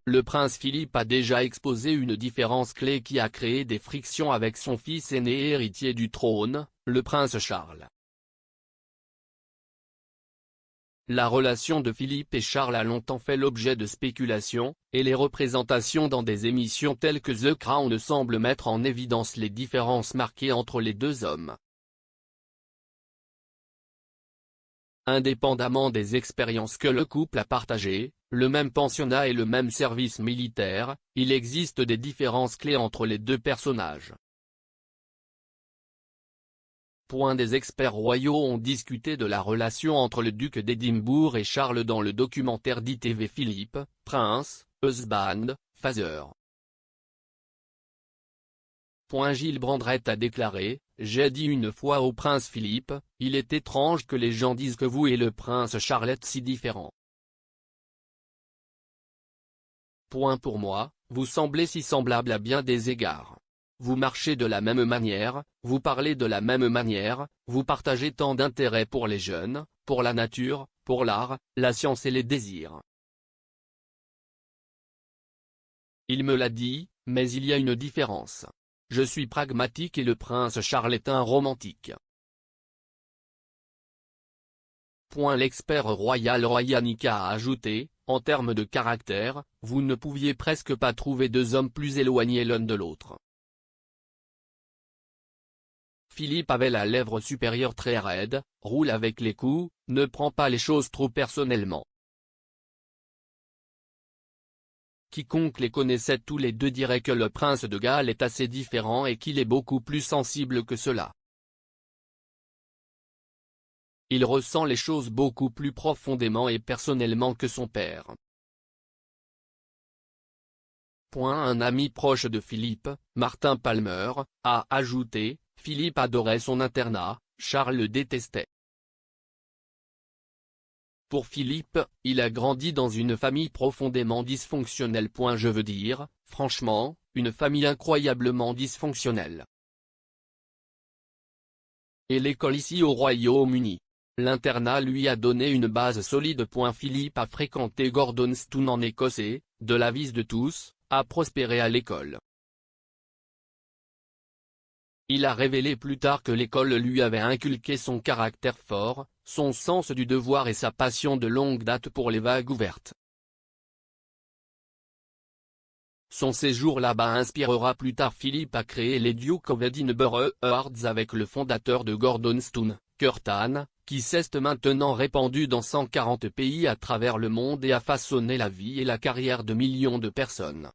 le prince Philippe a déjà exposé une différence clé qui a créé des frictions avec son fils aîné et héritier du trône, le prince Charles. La relation de Philippe et Charles a longtemps fait l'objet de spéculations, et les représentations dans des émissions telles que The Crown semblent mettre en évidence les différences marquées entre les deux hommes. Indépendamment des expériences que le couple a partagées, le même pensionnat et le même service militaire, il existe des différences clés entre les deux personnages. Des experts royaux ont discuté de la relation entre le duc d'Édimbourg et Charles dans le documentaire d'ITV Philippe, Prince, Husband, Father. Gilles Brandrett a déclaré « J'ai dit une fois au prince Philippe, il est étrange que les gens disent que vous et le prince Charles êtes si différents. Pour moi, vous semblez si semblables à bien des égards. Vous marchez de la même manière, vous parlez de la même manière, vous partagez tant d'intérêts pour les jeunes, pour la nature, pour l'art, la science et les désirs. Il me l'a dit, mais il y a une différence. Je suis pragmatique et le prince Charles est un romantique. » L'expert royal Roy Yannicka a ajouté, en termes de caractère, vous ne pouviez presque pas trouver deux hommes plus éloignés l'un de l'autre. Philippe avait la lèvre supérieure très raide, roule avec les coups, ne prend pas les choses trop personnellement. Quiconque les connaissait tous les deux dirait que le prince de Galles est assez différent et qu'il est beaucoup plus sensible que cela. Il ressent les choses beaucoup plus profondément et personnellement que son père. Un ami proche de Philippe, Martin Palmer, a ajouté, Philippe adorait son internat, Charles le détestait. Pour Philippe, il a grandi dans une famille profondément dysfonctionnelle. Je veux dire, franchement, une famille incroyablement dysfonctionnelle. Et l'école ici au Royaume-Uni. L'internat lui a donné une base solide. Philippe a fréquenté Gordonstoun en Écosse et, de l'avis de tous, a prospéré à l'école. Il a révélé plus tard que l'école lui avait inculqué son caractère fort, son sens du devoir et sa passion de longue date pour les vagues ouvertes. Son séjour là-bas inspirera plus tard Philippe à créer les Duke of Edinburgh Awards avec le fondateur de Gordonstoun, Kurt Hahn, qui s'est maintenant répandu dans 140 pays à travers le monde et a façonné la vie et la carrière de millions de personnes.